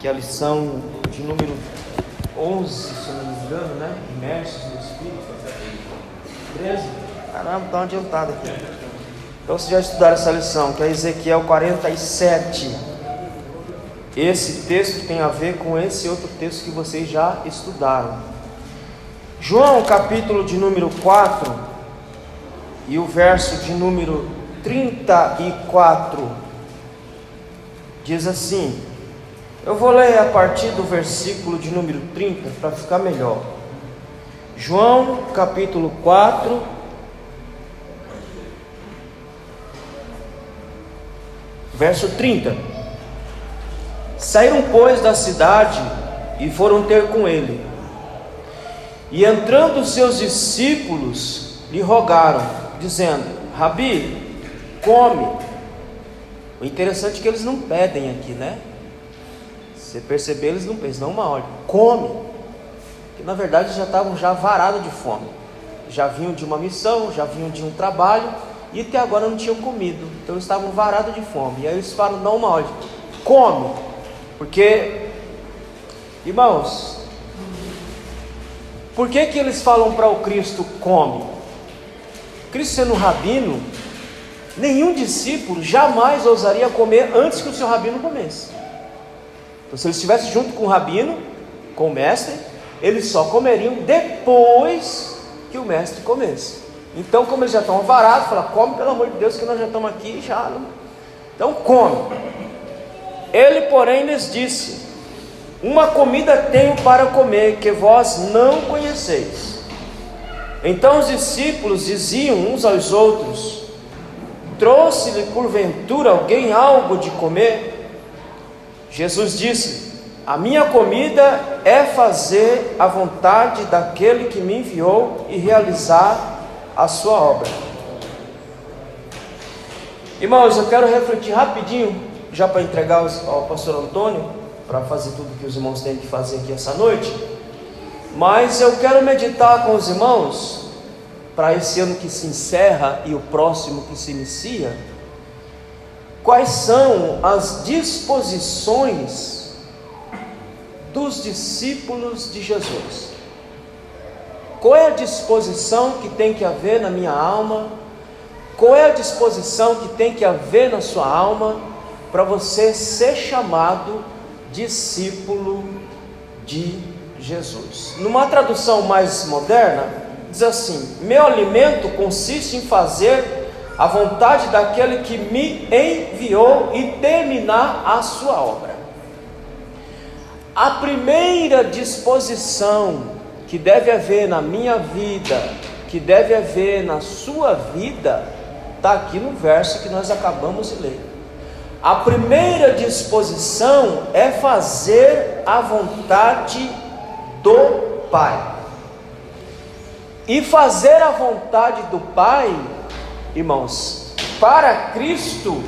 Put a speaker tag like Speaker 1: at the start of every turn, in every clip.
Speaker 1: que é a lição de número 11, se não me engano, né? Imersos no Espírito. 13? Caramba, está adiantado aqui. Então vocês já estudaram essa lição, que é Ezequiel 47. Esse texto tem a ver com esse outro texto que vocês já estudaram. João, capítulo de número 4, e o verso de número 34, diz assim. Eu vou ler a partir do versículo de número 30 para ficar melhor. João, capítulo 4, verso 30. Saíram, pois, da cidade e foram ter com ele. E entrando os seus discípulos lhe rogaram, dizendo: Rabi, come. O interessante é que eles não pedem aqui, né? Você perceber, eles não uma ordem, come. Porque na verdade já estavam varados de fome. Já vinham de uma missão, já vinham de um trabalho, e até agora não tinham comido. Então estavam varados de fome. E aí eles falam, não uma ordem, come. Porque, irmãos, por que eles falam para o Cristo, come? Cristo sendo rabino, nenhum discípulo jamais ousaria comer antes que o seu rabino comesse. Então, se eles estivessem junto com o rabino, com o mestre, eles só comeriam depois que o mestre comesse. Então, como eles já estão varados, fala, come pelo amor de Deus, que nós já estamos aqui, já. Então, come. Ele, porém, lhes disse: uma comida tenho para comer, que vós não conheceis. Então os discípulos diziam uns aos outros: trouxe-lhe porventura alguém algo de comer? Jesus disse: a minha comida é fazer a vontade daquele que me enviou e realizar a sua obra. Irmãos, eu quero refletir rapidinho, já para entregar ao pastor Antônio, para fazer tudo que os irmãos têm que fazer aqui essa noite. Mas eu quero meditar com os irmãos, para esse ano que se encerra e o próximo que se inicia, quais são as disposições dos discípulos de Jesus? Qual é a disposição que tem que haver na minha alma? Qual é a disposição que tem que haver na sua alma para você ser chamado discípulo de Jesus? Numa tradução mais moderna, diz assim: meu alimento consiste em fazer a vontade daquele que me enviou e terminar a sua obra. A primeira disposição que deve haver na minha vida, que deve haver na sua vida, está aqui no verso que nós acabamos de ler. A primeira disposição é fazer a vontade do Pai. E fazer a vontade do Pai, irmãos, para Cristo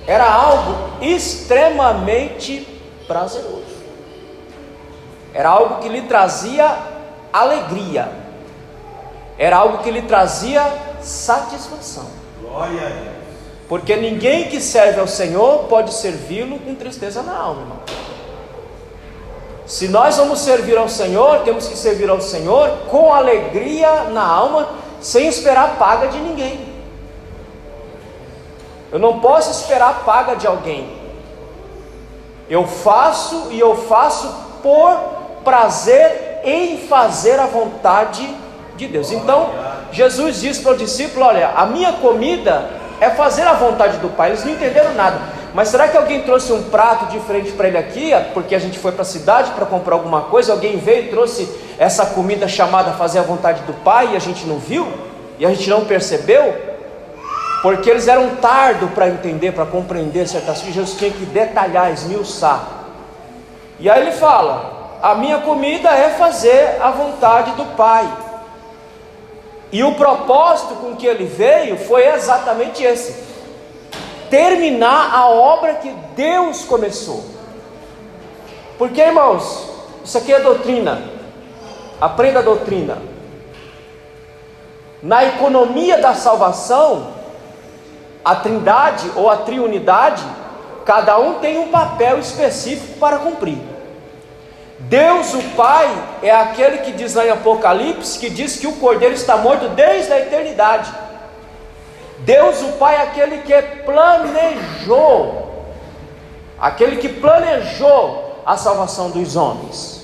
Speaker 1: era algo extremamente prazeroso. Era algo que lhe trazia alegria. Era algo que lhe trazia satisfação.
Speaker 2: Glória a Deus.
Speaker 1: Porque ninguém que serve ao Senhor pode servi-lo com tristeza na alma, irmão. Se nós vamos servir ao Senhor, temos que servir ao Senhor com alegria na alma, sem esperar paga de ninguém. Eu não posso esperar paga de alguém. Eu faço e eu faço por prazer em fazer a vontade de Deus. Então, Jesus disse para o discípulo: olha, a minha comida é fazer a vontade do Pai. Eles não entenderam nada. Mas será que alguém trouxe um prato diferente para ele aqui? Porque a gente foi para a cidade para comprar alguma coisa, alguém veio e trouxe essa comida chamada fazer a vontade do Pai e a gente não viu? E a gente não percebeu? Porque eles eram tardos para entender, para compreender certas coisas. Jesus tinha que detalhar, esmiuçar. E aí ele fala: a minha comida é fazer a vontade do Pai. E o propósito com que ele veio foi exatamente esse: terminar a obra que Deus começou. Porque, irmãos, isso aqui é doutrina. Aprenda a doutrina. Na economia da salvação, a trindade ou a triunidade cada um tem um papel específico para cumprir. Deus o Pai é aquele que diz lá em Apocalipse, que diz que o Cordeiro está morto desde a eternidade. Deus o Pai é aquele que planejou, a salvação dos homens.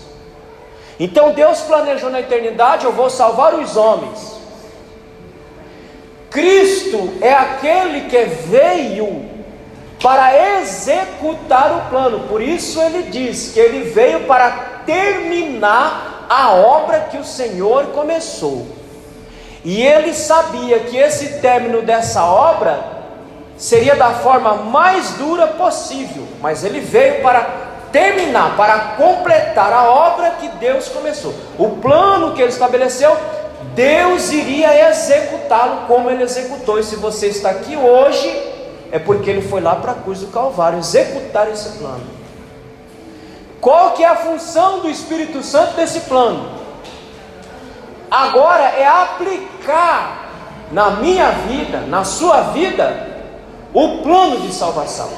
Speaker 1: Então Deus planejou na eternidade: eu vou salvar os homens. Cristo é aquele que veio para executar o plano. Por isso ele diz que ele veio para terminar a obra que o Senhor começou. E ele sabia que esse término dessa obra seria da forma mais dura possível, mas ele veio para terminar, para completar a obra que Deus começou. O plano que ele estabeleceu, Deus iria executá-lo como ele executou. E se você está aqui hoje, é porque ele foi lá para a cruz do Calvário executar esse plano. Qual que é a função do Espírito Santo desse plano? Agora é aplicar na minha vida, na sua vida, o plano de salvação.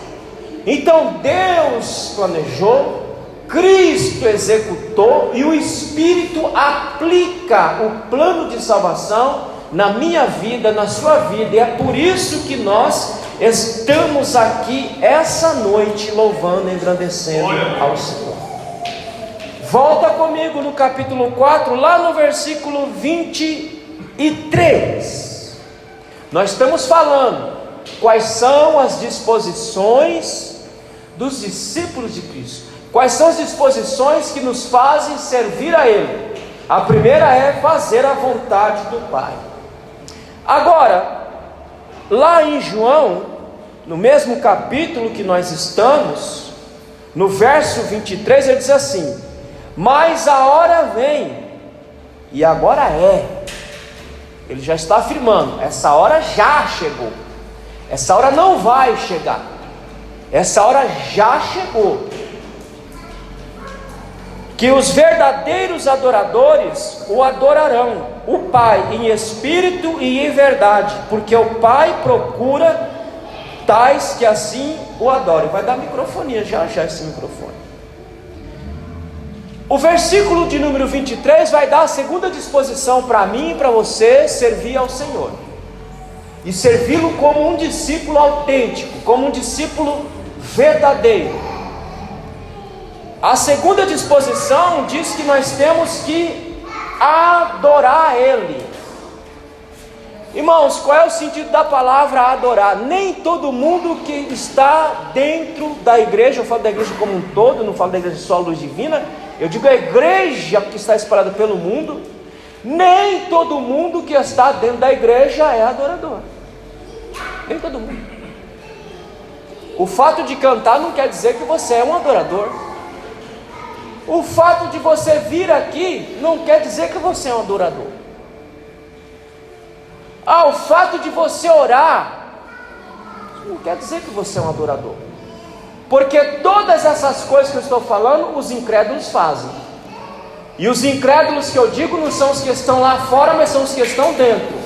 Speaker 1: Então Deus planejou, Cristo executou e o Espírito aplica o plano de salvação na minha vida, na sua vida. E é por isso que nós estamos aqui essa noite louvando e engrandecendo ao Senhor. Volta comigo no capítulo 4, lá no versículo 23. Nós estamos falando quais são as disposições dos discípulos de Cristo. Quais são as disposições que nos fazem servir a Ele? A primeira é fazer a vontade do Pai. Agora, lá em João, no mesmo capítulo que nós estamos, no verso 23, ele diz assim: mas a hora vem, e agora é. Ele já está afirmando, essa hora já chegou. Essa hora não vai chegar. Essa hora já chegou. Que os verdadeiros adoradores o adorarão, o Pai, em espírito e em verdade, porque o Pai procura tais que assim o adorem. Vai dar microfonia já esse microfone. O versículo de número 23 vai dar a segunda disposição para mim e para você servir ao Senhor. E servi-lo como um discípulo autêntico, como um discípulo verdadeiro. A segunda disposição diz que nós temos que adorar Ele. Irmãos, qual é o sentido da palavra adorar? Nem todo mundo que está dentro da igreja, eu falo da igreja como um todo, não falo da igreja só a Luz Divina, eu digo a igreja que está espalhada pelo mundo, nem todo mundo que está dentro da igreja é adorador. Nem todo mundo. O fato de cantar não quer dizer que você é um adorador. O fato de você vir aqui não quer dizer que você é um adorador. O fato de você orar não quer dizer que você é um adorador. Porque todas essas coisas que eu estou falando, os incrédulos fazem. E os incrédulos que eu digo não são os que estão lá fora, mas são os que estão dentro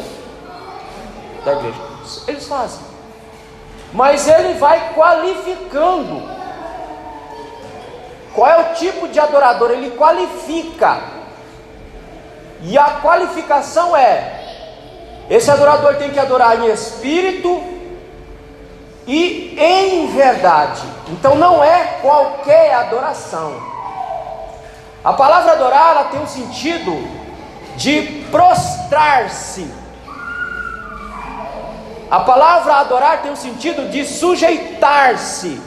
Speaker 1: da igreja. Eles fazem. Mas ele vai qualificando. Qual é o tipo de adorador? Ele qualifica. E a qualificação é: esse adorador tem que adorar em espírito e em verdade. Então não é qualquer adoração. A palavra adorar, ela tem um sentido de prostrar-se. A palavra adorar tem um sentido de sujeitar-se.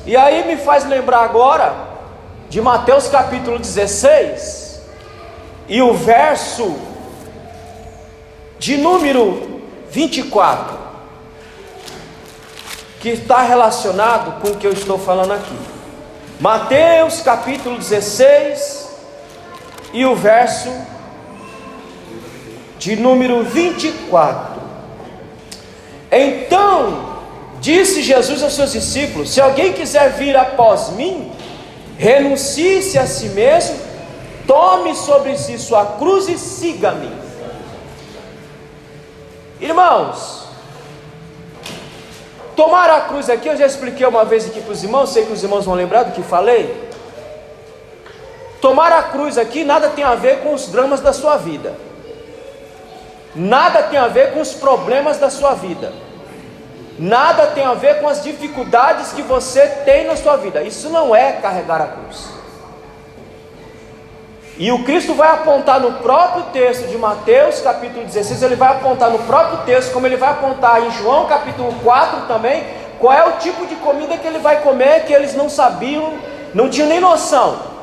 Speaker 1: E aí me faz lembrar agora de Mateus capítulo 16 e o verso de número 24, que está relacionado com o que eu estou falando aqui. Mateus capítulo 16 e o verso de número 24. Então disse Jesus aos seus discípulos: se alguém quiser vir após mim, renuncie-se a si mesmo, tome sobre si sua cruz e siga-me. Tomar a cruz aqui, eu já expliquei uma vez aqui para os irmãos, sei que os irmãos vão lembrar do que falei. Tomar a cruz aqui nada tem a ver com os dramas da sua vida, nada tem a ver com os problemas da sua vida, nada tem a ver com as dificuldades que você tem na sua vida. Isso não é carregar a cruz. E o Cristo vai apontar no próprio texto de Mateus capítulo 16, ele vai apontar no próprio texto, como ele vai apontar em João capítulo 4 também, qual é o tipo de comida que ele vai comer, que eles não sabiam, não tinham nem noção.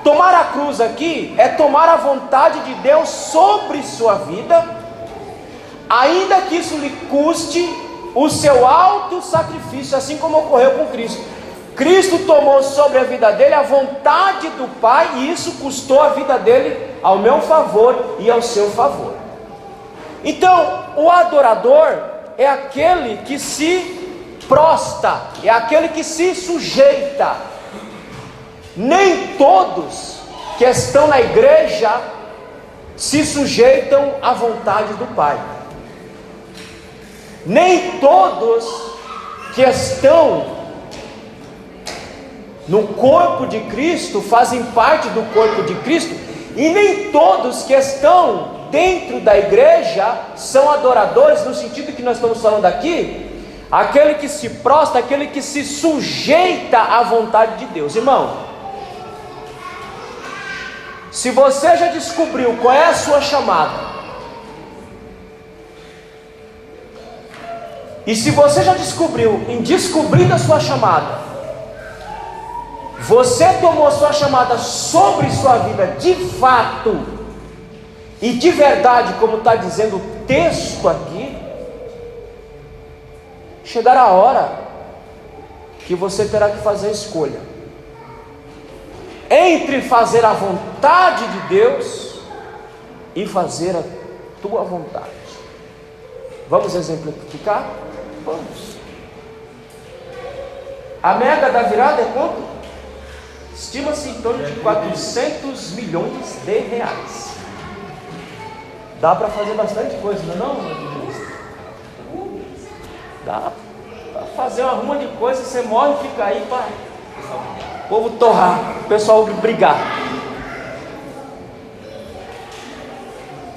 Speaker 1: Tomar a cruz aqui é tomar a vontade de Deus sobre sua vida, ainda que isso lhe custe o seu alto sacrifício, assim como ocorreu com Cristo. Cristo tomou sobre a vida dele a vontade do Pai, e isso custou a vida dele ao meu favor e ao seu favor. Então, o adorador é aquele que se prostra, é aquele que se sujeita. Nem todos que estão na igreja se sujeitam à vontade do Pai. Nem todos que estão no corpo de Cristo fazem parte do corpo de Cristo, e nem todos que estão dentro da igreja são adoradores, no sentido que nós estamos falando aqui, aquele que se prostra, aquele que se sujeita à vontade de Deus. Irmão, se você já descobriu qual é a sua chamada, e se você já descobriu, em descobrindo a sua chamada, você tomou sua chamada sobre sua vida de fato e de verdade, como está dizendo o texto aqui, chegará a hora que você terá que fazer a escolha entre fazer a vontade de Deus e fazer a tua vontade. Vamos exemplificar? Vamos. A mega da virada é quanto? Estima-se em torno de 400 milhões de reais. Dá para fazer bastante coisa, não é? Dá para fazer uma ruma de coisa, você morre e fica aí para o povo torrar, o pessoal brigar.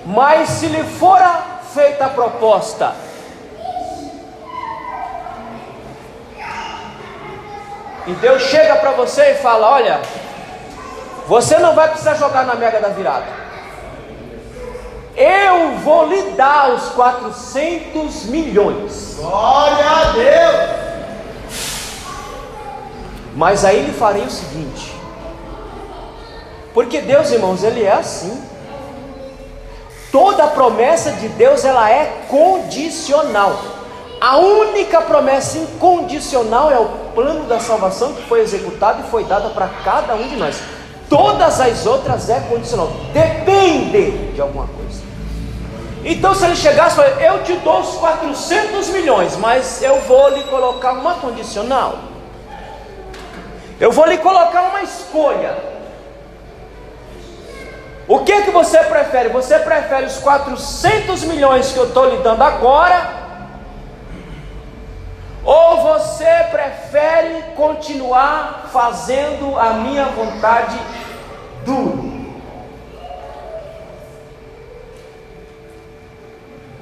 Speaker 1: Mas se lhe fora feita a proposta, e Deus chega para você e fala: olha, você não vai precisar jogar na mega da virada, eu vou lhe dar os 400 milhões.
Speaker 2: Glória a Deus!
Speaker 1: Mas aí lhe farei o seguinte, porque Deus, irmãos, Ele é assim. Toda promessa de Deus, ela é condicional. A única promessa incondicional é o plano da salvação que foi executado e foi dada para cada um de nós. Todas as outras é condicional, depende de alguma coisa. Então se ele chegasse e falasse: eu te dou os 400 milhões, mas eu vou lhe colocar uma condicional, eu vou lhe colocar uma escolha. O que que você prefere? Você prefere os 400 milhões que eu estou lhe dando agora, ou você prefere continuar fazendo a minha vontade duro?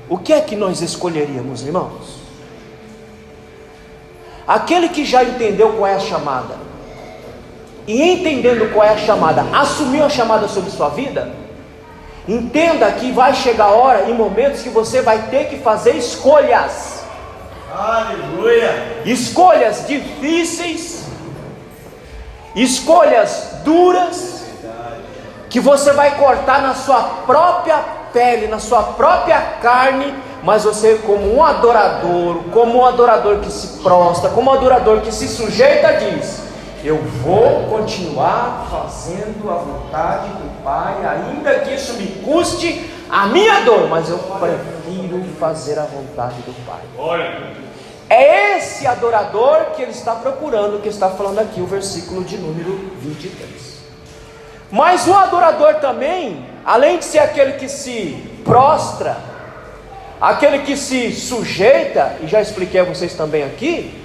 Speaker 1: O que é que nós escolheríamos, irmãos? Aquele que já entendeu qual é a chamada, e entendendo qual é a chamada, assumiu a chamada sobre sua vida, entenda que vai chegar a hora e momentos que você vai ter que fazer escolhas.
Speaker 2: Aleluia!
Speaker 1: Escolhas difíceis, escolhas duras, que você vai cortar na sua própria pele, na sua própria carne, mas você, como um adorador que se prostra, como um adorador que se sujeita, diz: eu vou continuar fazendo a vontade do Pai, ainda que isso me custe a minha dor, mas eu prefiro fazer a vontade do Pai. É esse adorador que ele está procurando, que está falando aqui o versículo de número 23. Mas o adorador também, além de ser aquele que se prostra, aquele que se sujeita, e já expliquei a vocês também aqui,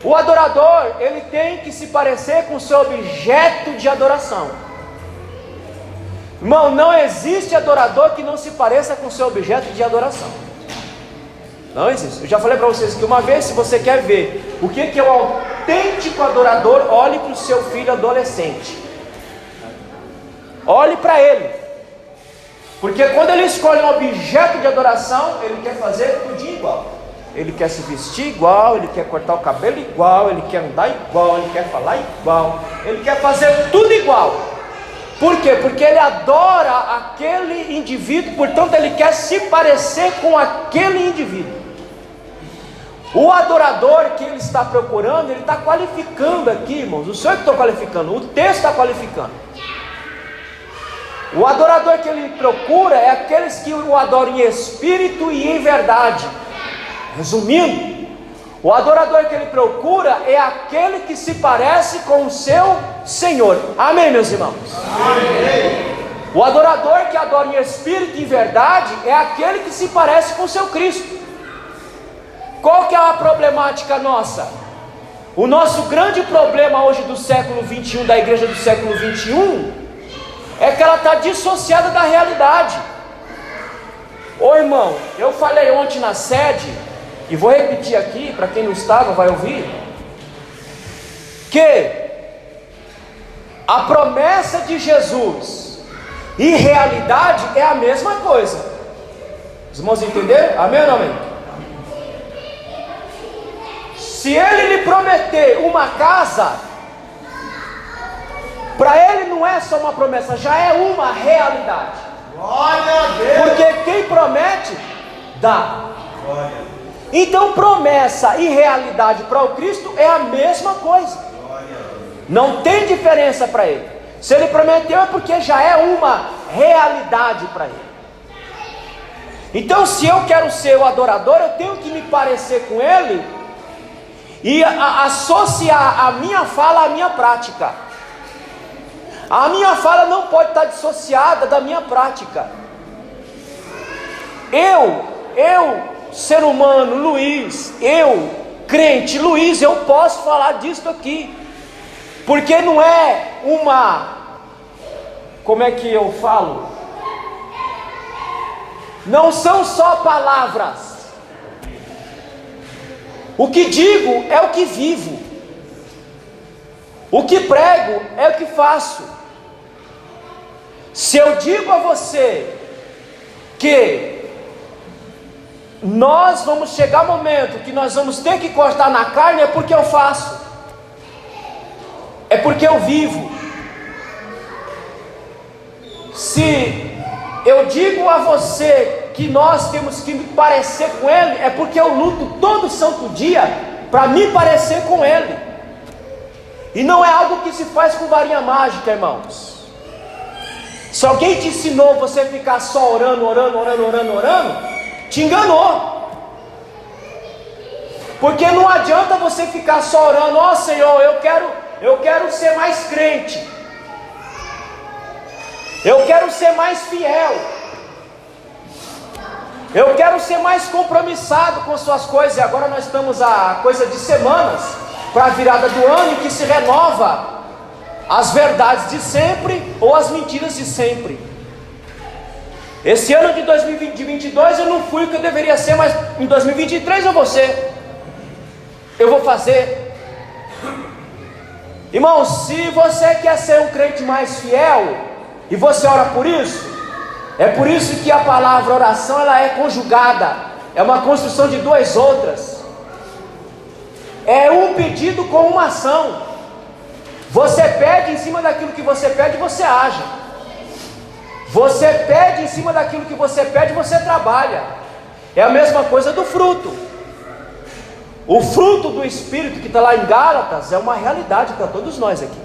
Speaker 1: o adorador, ele tem que se parecer com o seu objeto de adoração. Irmão, não existe adorador que não se pareça com o seu objeto de adoração. Não existe. Eu já falei para vocês que uma vez, se você quer ver o que é o autêntico adorador, olhe para o seu filho adolescente. Olhe para ele. Porque quando ele escolhe um objeto de adoração, ele quer fazer tudo igual. Ele quer se vestir igual, ele quer cortar o cabelo igual, ele quer andar igual, ele quer falar igual, ele quer fazer tudo igual. Por quê? Porque ele adora aquele indivíduo, portanto ele quer se parecer com aquele indivíduo. O adorador que ele está procurando, ele está qualificando aqui, irmãos. O senhor que está qualificando, o texto está qualificando. O adorador que ele procura é aqueles que o adoram em espírito e em verdade. Resumindo, o adorador que ele procura é aquele que se parece com o seu Senhor. Amém, meus irmãos?
Speaker 2: Amém.
Speaker 1: O adorador que adora em espírito e em verdade é aquele que se parece com o seu Cristo. Qual que é a problemática nossa? O nosso grande problema hoje do século 21, da igreja do século 21, é que ela está dissociada da realidade. Ô irmão, eu falei ontem na sede, e vou repetir aqui, para quem não estava vai ouvir, que a promessa de Jesus e realidade é a mesma coisa. Os irmãos entenderam? Amém ou não amém? Se ele lhe prometer uma casa, para ele não é só uma promessa, já é uma realidade.
Speaker 2: Glória a Deus.
Speaker 1: Porque quem promete, dá.
Speaker 2: Glória a Deus.
Speaker 1: Então promessa e realidade para o Cristo é a mesma coisa.
Speaker 2: Glória a Deus.
Speaker 1: Não tem diferença para ele. Se ele prometeu é porque já é uma realidade para ele. Então se eu quero ser o adorador, eu tenho que me parecer com ele e associar a minha fala à minha prática. A minha fala não pode estar dissociada da minha prática. Eu, ser humano, Luiz, eu, crente, Luiz, eu posso falar disso aqui, porque não é como é que eu falo? Não são só palavras. O que digo é o que vivo. O que prego é o que faço. Se eu digo a você que nós vamos chegar um momento que nós vamos ter que cortar na carne, é porque eu faço, é porque eu vivo. Se eu digo a você que nós temos que me parecer com Ele, é porque eu luto todo santo dia para me parecer com Ele, e não é algo que se faz com varinha mágica, irmãos. Se alguém te ensinou você ficar só orando, te enganou. Porque não adianta você ficar só orando, ó Senhor, eu quero ser mais crente, eu quero ser mais fiel, eu quero ser mais compromissado com suas coisas. E agora nós estamos a coisa de semanas para a virada do ano, em que se renova as verdades de sempre ou as mentiras de sempre. Esse ano de 2022 eu não fui o que eu deveria ser, mas em 2023 eu vou ser. Eu vou fazer. Irmão, se você quer ser um crente mais fiel e você ora por isso, é por isso que a palavra oração ela é conjugada, é uma construção de duas outras. É um pedido com uma ação. Você pede, em cima daquilo que você pede, você age. Você pede, em cima daquilo que você pede, você trabalha. É a mesma coisa do fruto. O fruto do Espírito que está lá em Gálatas é uma realidade para todos nós aqui.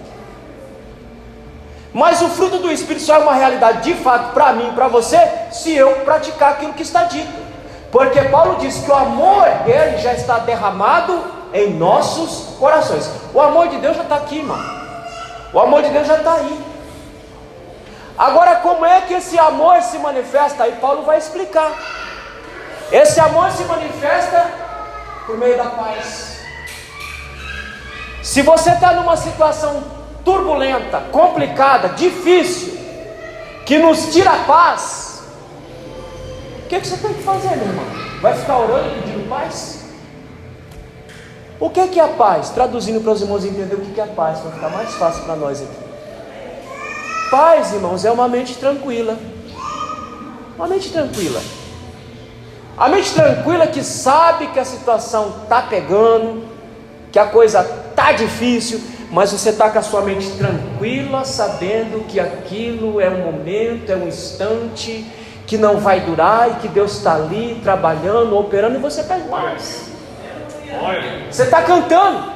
Speaker 1: Mas o fruto do Espírito só é uma realidade de fato para mim e para você, se eu praticar aquilo que está dito. Porque Paulo diz que o amor dele já está derramado em nossos corações. O amor de Deus já está aqui, irmão. O amor de Deus já está aí. Agora, como é que esse amor se manifesta? Aí Paulo vai explicar. Esse amor se manifesta por meio da paz. Se você está numa situação turbulenta, complicada, difícil, que nos tira a paz, o que você tem que fazer, meu irmão? Vai ficar orando e pedindo paz? O que é a paz? Traduzindo para os irmãos entenderem o que é a paz, para ficar mais fácil para nós aqui. Paz, irmãos, é uma mente tranquila. Uma mente tranquila. A mente tranquila que sabe que a situação está pegando, que a coisa está difícil, mas você está com a sua mente tranquila, sabendo que aquilo é um momento, é um instante, que não vai durar e que Deus está ali trabalhando, operando, e você está em paz. Você está cantando.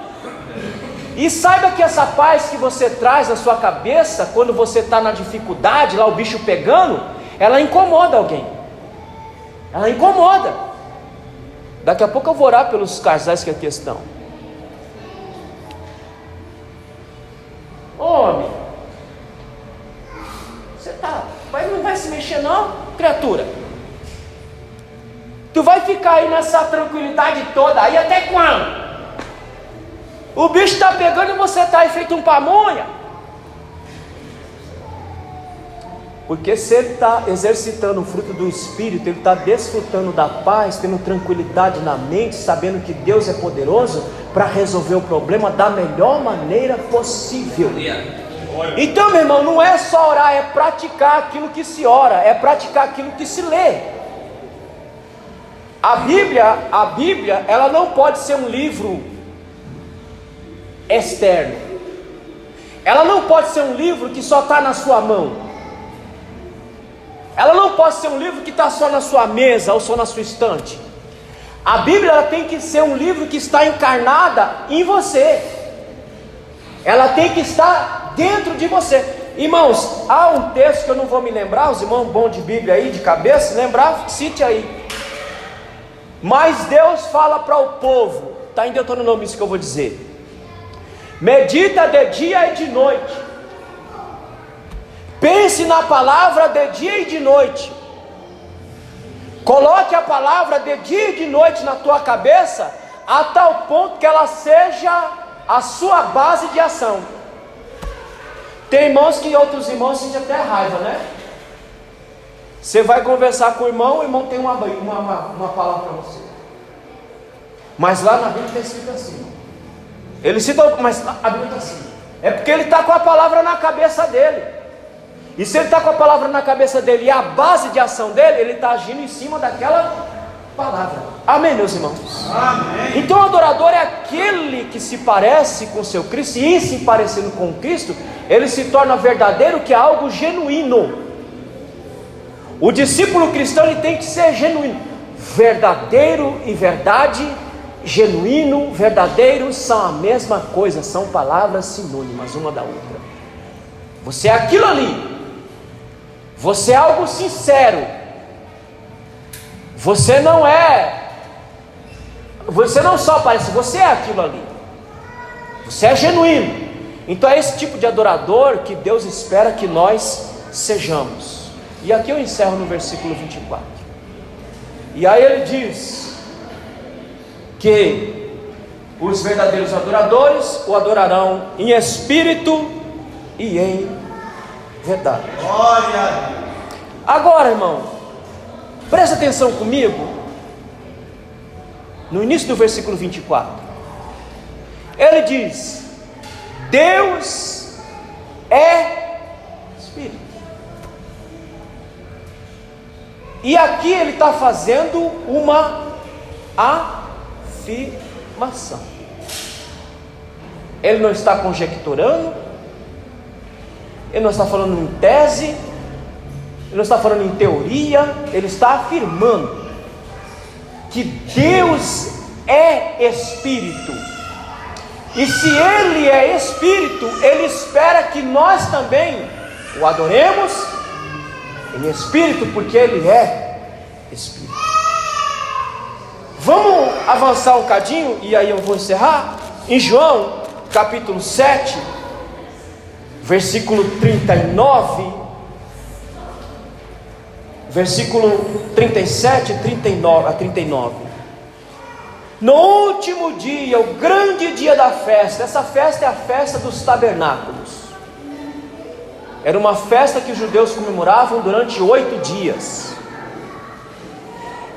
Speaker 1: E saiba que essa paz que você traz na sua cabeça, quando você está na dificuldade, lá o bicho pegando, ela incomoda alguém. Ela incomoda. Daqui a pouco eu vou orar pelos casais que aqui estão. Homem, você tá, mas não vai se mexer não, criatura? Tu vai ficar aí nessa tranquilidade toda, aí até quando? O bicho está pegando e você está aí feito um pamonha. Porque se ele está exercitando o fruto do Espírito, ele está desfrutando da paz, tendo tranquilidade na mente, sabendo que Deus é poderoso para resolver o problema da melhor maneira possível. Então, meu irmão, não é só orar, é praticar aquilo que se ora, é praticar aquilo que se lê. A Bíblia, ela não pode ser um livro externo. Ela não pode ser um livro que só está na sua mão. Ela não pode ser um livro que está só na sua mesa ou só na sua estante. A Bíblia, ela tem que ser um livro que está encarnada em você. Ela tem que estar dentro de você. Irmãos, há um texto que eu não vou me lembrar, os irmãos bons de Bíblia aí, de cabeça, lembrar, cite aí. Mas Deus fala para o povo, está em Deuteronômio isso que eu vou dizer: medita de dia e de noite, pense na palavra de dia e de noite, coloque a palavra de dia e de noite na tua cabeça, a tal ponto que ela seja a sua base de ação. Tem irmãos que outros irmãos sentem até raiva, né? Você vai conversar com o irmão tem uma palavra para você. Mas lá na Bíblia está escrito assim. Ele cita, mas a Bíblia está assim. É porque ele está com a palavra na cabeça dele. E se ele está com a palavra na cabeça dele e a base de ação dele, ele está agindo em cima daquela palavra. Amém, meus irmãos?
Speaker 2: Amém.
Speaker 1: Então o adorador é aquele que se parece com seu Cristo, e em se parecendo com Cristo, ele se torna verdadeiro, que é algo genuíno. O discípulo cristão, ele tem que ser genuíno. Verdadeiro e verdade, genuíno, verdadeiro são a mesma coisa, são palavras sinônimas uma da outra. Você é aquilo ali, você é algo sincero, você não só parece, você é aquilo ali, você é genuíno. Então é esse tipo de adorador que Deus espera que nós sejamos. E aqui eu encerro no versículo 24. E aí ele diz que os verdadeiros adoradores o adorarão em espírito e em verdade.
Speaker 2: Glória a Deus.
Speaker 1: Agora, irmão, presta atenção comigo. No início do versículo 24, ele diz: Deus é espírito. E aqui ele está fazendo uma afirmação. Ele não está conjecturando, ele não está falando em tese, ele não está falando em teoria, ele está afirmando que Deus é Espírito. E se Ele é Espírito, Ele espera que nós também o adoremos em Espírito, porque Ele é Espírito. Vamos avançar um cadinho e aí eu vou encerrar. Em João capítulo 7, versículo 39, versículo 37 a 39. No último dia, o grande dia da festa, essa festa é a festa dos tabernáculos. Era uma festa que os judeus comemoravam durante 8 dias.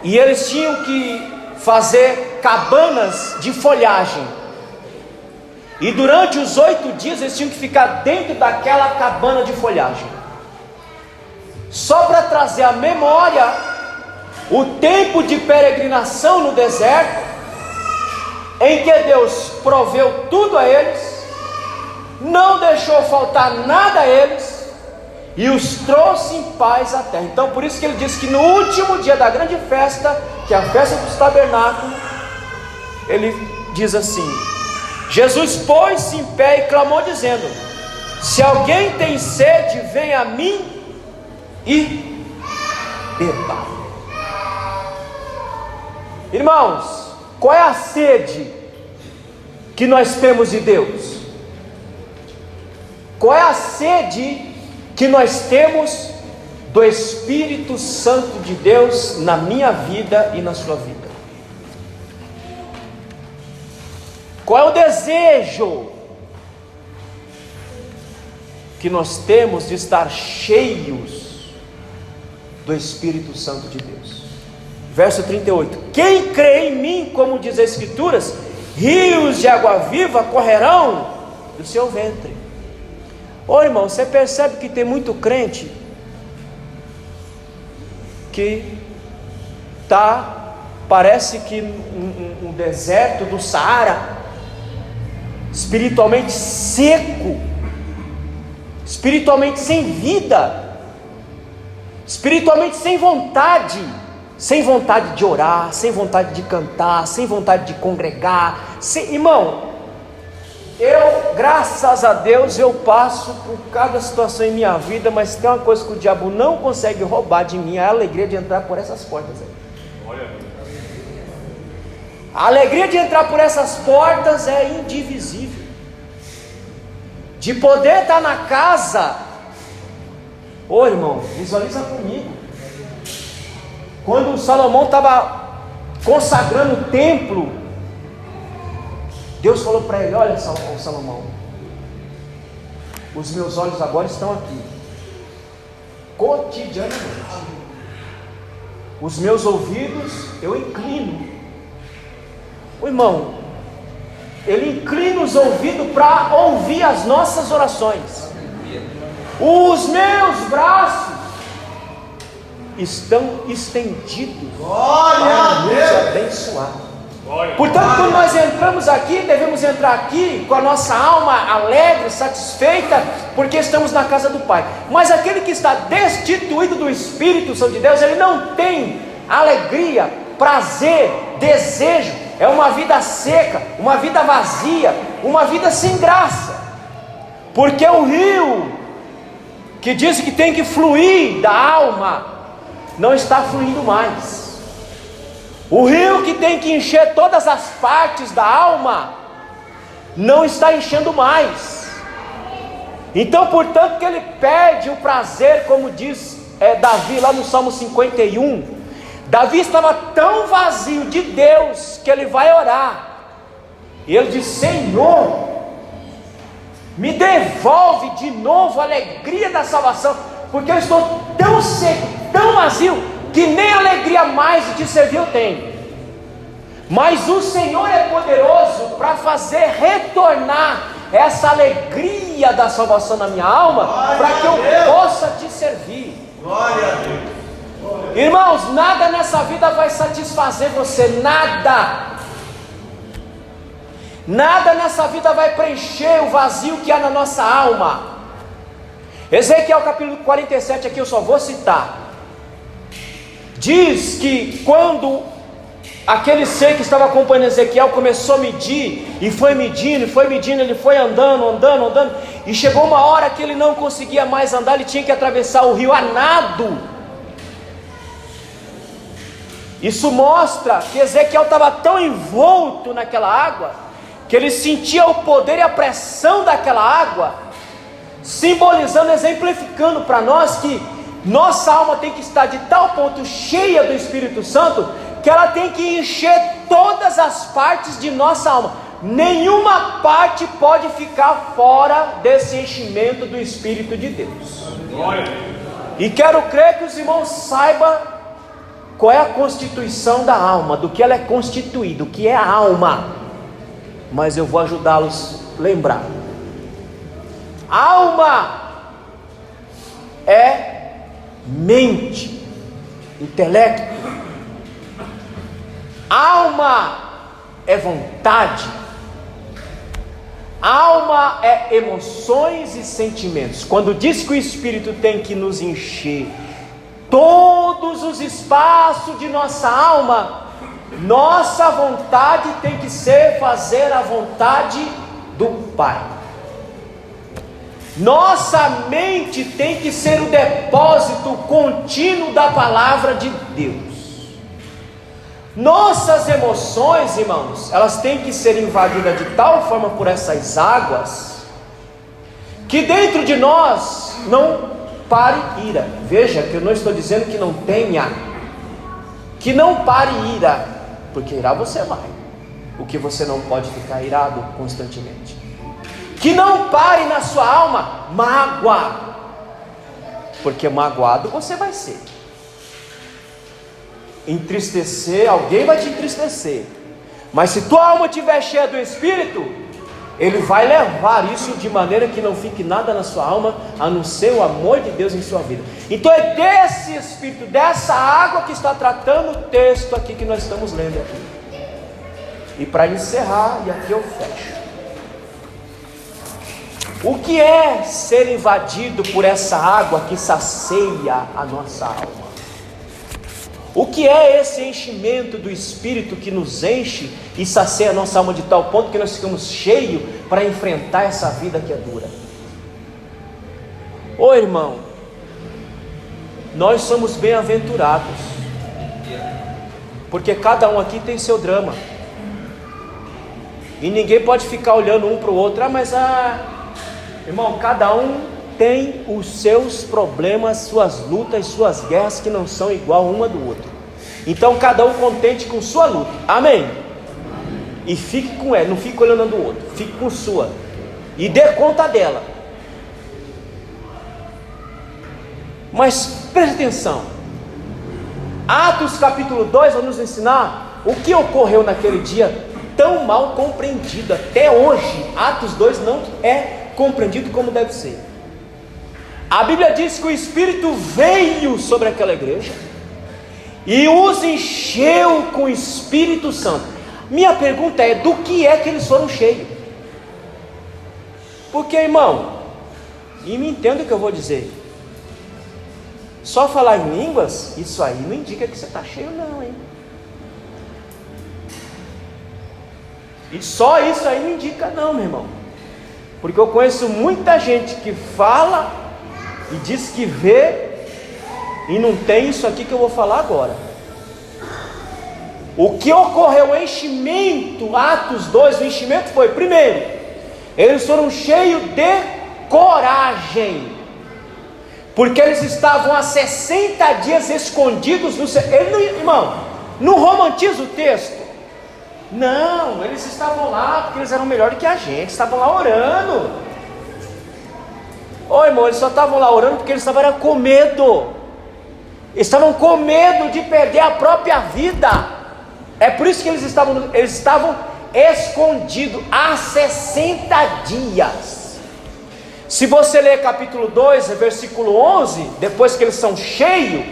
Speaker 1: E eles tinham que fazer cabanas de folhagem. E durante os 8 dias eles tinham que ficar dentro daquela cabana de folhagem. Só para trazer à memória o tempo de peregrinação no deserto, em que Deus proveu tudo a eles, não deixou faltar nada a eles, e os trouxe em paz à terra. Então por isso que ele diz que no último dia da grande festa, que é a festa dos tabernáculos, ele diz assim: Jesus pôs-se em pé e clamou dizendo: se alguém tem sede, venha a mim e beba. Irmãos, qual é a sede que nós temos de Deus? Qual é a sede que nós temos do Espírito Santo de Deus na minha vida e na sua vida? Qual é o desejo que nós temos de estar cheios do Espírito Santo de Deus? Verso 38: quem crê em mim, como diz as Escrituras, rios de água viva correrão do seu ventre. Ô irmão, você percebe que tem muito crente que parece que um deserto do Saara, espiritualmente seco, espiritualmente sem vida, espiritualmente sem vontade de orar, sem vontade de cantar, sem vontade de congregar. Irmão, graças a Deus, eu passo por cada situação em minha vida, mas tem uma coisa que o diabo não consegue roubar de mim: é a alegria de entrar por essas portas aí. A alegria de entrar por essas portas é indivisível. De poder estar na casa. Ô irmão, visualiza comigo. Quando Salomão estava consagrando o templo, Deus falou para ele: olha Salomão, os meus olhos agora estão aqui, cotidianamente, os meus ouvidos eu inclino. O irmão, ele inclina os ouvidos para ouvir as nossas orações. Os meus braços estão estendidos para nos abençoar. Portanto, quando nós entramos aqui, devemos entrar aqui com a nossa alma alegre, satisfeita, porque estamos na casa do Pai. Mas aquele que está destituído do Espírito Santo de Deus, ele não tem alegria, prazer, desejo. É uma vida seca, uma vida vazia, uma vida sem graça. Porque o rio que diz que tem que fluir da alma não está fluindo mais. O rio que tem que encher todas as partes da alma não está enchendo mais. Então, portanto, que ele perde o prazer, como diz Davi lá no Salmo 51. Davi estava tão vazio de Deus que ele vai orar. E ele diz: Senhor, me devolve de novo a alegria da salvação, porque eu estou tão seco, tão vazio, que nem alegria mais de te servir eu tenho. Mas o Senhor é poderoso para fazer retornar essa alegria da salvação na minha alma, para que eu possa te servir.
Speaker 2: Glória a Deus.
Speaker 1: Irmãos, nada nessa vida vai satisfazer você, nada nessa vida vai preencher o vazio que há na nossa alma. Ezequiel capítulo 47, aqui eu só vou citar. Diz que quando aquele ser que estava acompanhando Ezequiel começou a medir, e foi medindo, ele foi andando, e chegou uma hora que ele não conseguia mais andar, ele tinha que atravessar o rio a nado. Isso mostra que Ezequiel estava tão envolto naquela água, que ele sentia o poder e a pressão daquela água, simbolizando, exemplificando para nós que Nossa alma tem que estar de tal ponto cheia do Espírito Santo, que ela tem que encher todas as partes de nossa alma. Nenhuma parte pode ficar fora desse enchimento do Espírito de Deus. E quero crer que os irmãos saibam qual é a constituição da alma, do que ela é constituída, o que é a alma. Mas eu vou ajudá-los a lembrar. Alma é mente, intelecto. Alma é vontade. Alma é emoções e sentimentos. Quando diz que o Espírito tem que nos encher todos os espaços de nossa alma, nossa vontade tem que ser fazer a vontade do Pai. Nossa mente tem que ser o depósito contínuo da palavra de Deus. Nossas emoções, irmãos, elas têm que ser invadidas de tal forma por essas águas, que dentro de nós não pare ira. Veja que eu não estou dizendo que não tenha, que não pare ira, porque irá você vai. O que você não pode ficar irado constantemente. Que não pare na sua alma mágoa, porque magoado você vai ser. Entristecer, alguém vai te entristecer, mas se tua alma estiver cheia do Espírito, Ele vai levar isso de maneira que não fique nada na sua alma, a não ser o amor de Deus em sua vida. Então é desse Espírito, dessa água que está tratando o texto aqui que nós estamos lendo aqui. E para encerrar, e aqui eu fecho, o que é ser invadido por essa água que sacia a nossa alma? O que é esse enchimento do Espírito que nos enche e sacia a nossa alma de tal ponto que nós ficamos cheios para enfrentar essa vida que é dura? Ô irmão, nós somos bem-aventurados, porque cada um aqui tem seu drama, e ninguém pode ficar olhando um para o outro. Irmão, cada um tem os seus problemas, suas lutas, suas guerras que não são igual uma do outro. Então cada um contente com sua luta. Amém? E fique com ela, não fique olhando do outro, fique com sua e dê conta dela. Mas preste atenção, Atos capítulo 2 vai nos ensinar o que ocorreu naquele dia tão mal compreendido. Até hoje Atos 2 não é compreendido como deve ser. A Bíblia diz que o Espírito veio sobre aquela igreja e os encheu com o Espírito Santo. Minha pergunta é: do que é que eles foram cheios? Porque, irmão, e me entenda o que eu vou dizer, só falar em línguas, isso aí não indica que você está cheio não, hein? E só isso aí não indica não, meu irmão. Porque eu conheço muita gente que fala e diz que vê e não tem isso aqui que eu vou falar agora. O que ocorreu, o enchimento, Atos 2, o enchimento foi, primeiro, eles foram cheios de coragem, porque eles estavam há 60 dias escondidos no irmão, não romantiza o texto. Não, eles estavam lá porque eles eram melhores que a gente, estavam lá orando. Ô irmão, eles só estavam lá orando porque eles estavam com medo. Estavam com medo de perder a própria vida. É por isso que eles estavam escondidos há 60 dias. Se você ler capítulo 2, versículo 11, depois que eles são cheios,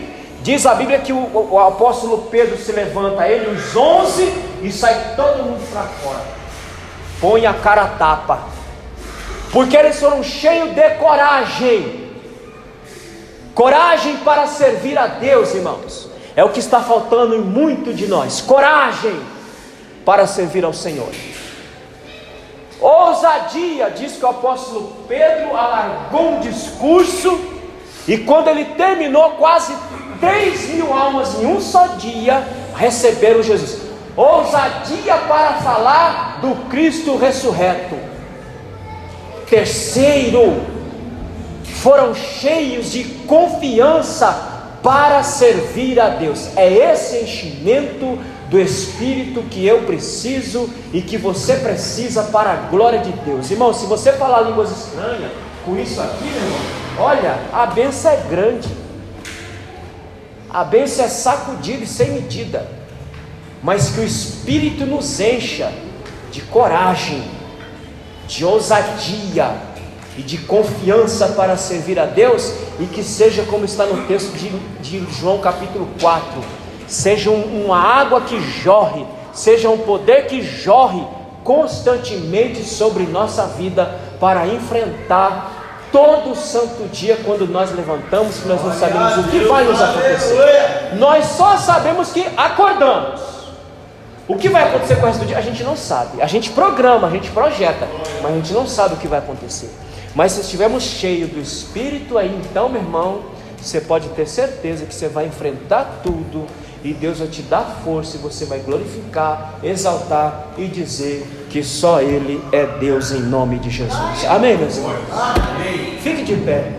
Speaker 1: diz a Bíblia que o apóstolo Pedro se levanta, ele, os 11, e sai todo mundo para fora, põe a cara a tapa, porque eles foram cheios de coragem. Coragem para servir a Deus, irmãos, é o que está faltando em muito de nós. Coragem para servir ao Senhor. Ousadia, diz que o apóstolo Pedro alargou um discurso, e quando ele terminou, quase 3.000 almas em um só dia receberam Jesus. Ousadia para falar do Cristo ressurreto. Terceiro, foram cheios de confiança para servir a Deus. É esse enchimento do Espírito que eu preciso e que você precisa para a glória de Deus. Irmão, se você falar línguas estranhas com isso aqui, meu irmão, olha, a bênção é grande, a bênção é sacudida e sem medida, mas que o Espírito nos encha de coragem, de ousadia e de confiança para servir a Deus, e que seja como está no texto de João capítulo 4, seja uma água que jorre, seja um poder que jorre constantemente sobre nossa vida, para enfrentar todo santo dia, quando nós levantamos, que nós não sabemos o que vai nos acontecer, nós só sabemos que acordamos. O que vai acontecer com o resto do dia, a gente não sabe, a gente programa, a gente projeta, mas a gente não sabe o que vai acontecer. Mas se estivermos cheios do Espírito, aí então, meu irmão, você pode ter certeza que você vai enfrentar tudo, e Deus vai te dar força, e você vai glorificar, exaltar e dizer que só Ele é Deus, em nome de Jesus. Amém, meus irmãos? Fique de pé.